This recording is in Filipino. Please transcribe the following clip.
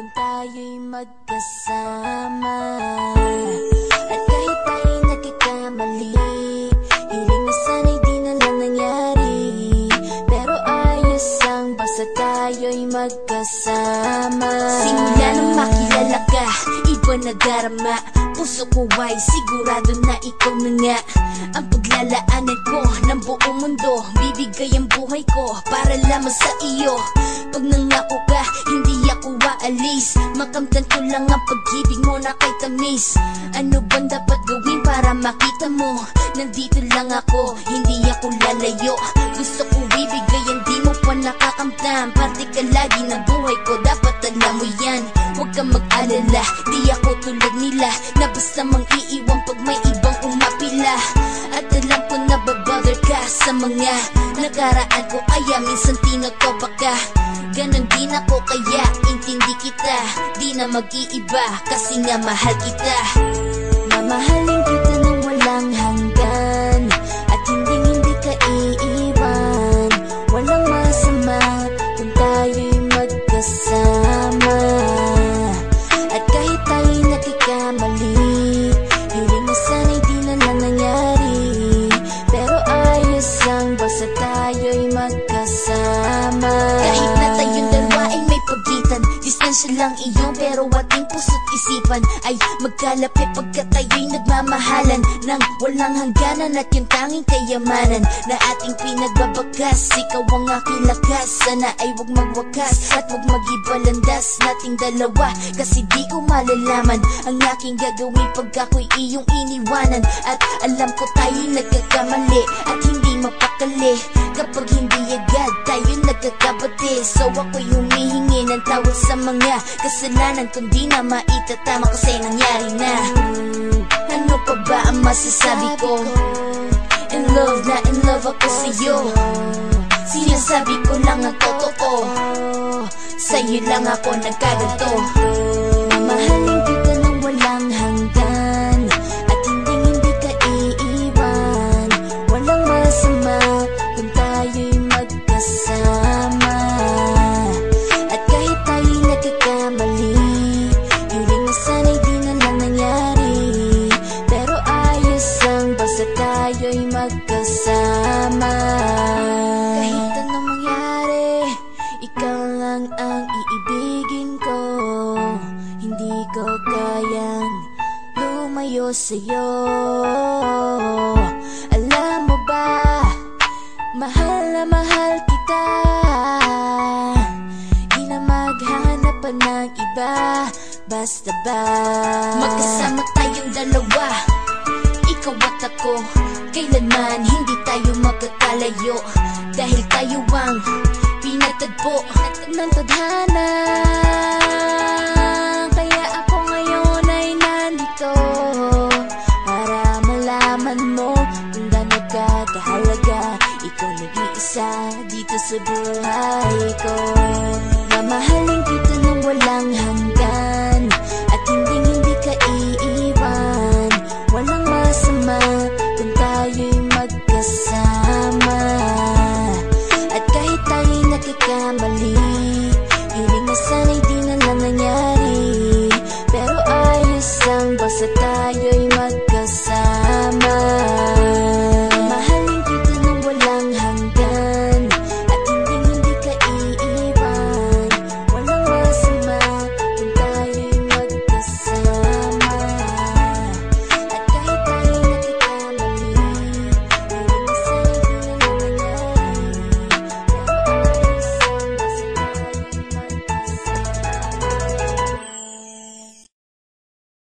kung tayo'y magkasama. At kahit tayo'y nagkakamali, hiling na sana'y di na lang nangyari. Pero ayos ang basta tayo'y magkasama. Simula nang makilala ka, iba na darama. Puso ko ay sigurado na ikaw na nga ang paglalaanan ko ng buong mundo. Bibigay ang buhay ko para lamang sa iyo. Pag nangako ka, hindi ako aalis. Makamtan ko lang ang pag-ibig mo na kay tamis. Ano bang dapat gawin para makita mo? Nandito lang ako, hindi ako lalayo. Gusto ko ibigay ang di mo pa nakakamtam. Parte ka lagi ng buhay ko, dapat alam mo yan. Huwag kang mag-alala, di ako tulad nila na basta mang iiwan pag may ibang umapila. At alam ko na babother ka sa mga nakaraan ko, kaya minsan tinatopa ka. Ganon din ako kaya intindi kita. Di na mag-iiba kasi nga mahal kita. Mamahalin kita nang walang hanggan, at hindi ka iiwan. Walang masama kung tayo'y magkasama. At kahit tayo'y nagkakamali, hiling na sana'y di na lang nangyari. Pero ayos lang basta tayo'y magkasama. Kahit na tayong dalawa ay may pagitan, distansya lang iyon pero ating puso't isipan ay magkalapit pagkat tayo'y nagmamahalan ng walang hangganan. At yung tanging kayamanan na ating pinagbabakas, ikaw ang aking lakas. Sana ay huwag magwakas at huwag mag-ibalandas nating dalawa, kasi di ko malalaman ang aking gagawin pag ako'y iyong iniwanan. At alam ko tayo'y nagkakamali at hindi mapakali kapag hindi agad tayo nagkakabati. So ako'y humihingi ng tawad sa mga kasalanan kung di na maitatama kasi nangyari na. Ano pa ba ang masasabi ko? In love na in love ako sa'yo. Sinasabi ko lang ang totoo, sa'yo lang ako nagkaganto. Mamahalin kita nang walang hanggan, at hindi ka iiwan. Walang masama kung tayo'y magkasama. At kahit tayo'y nagkakamali, hiling na sana'y di na lang nangyari. Pero ayos lang basta tayo'y magkasama. Kahit anong mangyari, ikaw lang ang iibigin ko. Hindi ko kayang lumayo sa'yo. Alam mo ba, mahal na mahal kita. Di na maghanap pa ng iba, basta ba magkasama tayong dalawa, ikaw at ako. Kailanman hindi tayo magkakalayo, dahil tayo ang pinatagpo ng tadhana. Kaya ako ngayon ay nandito para malaman mo kung gaano ka kahalaga. Ikaw nag-iisa dito sa buhay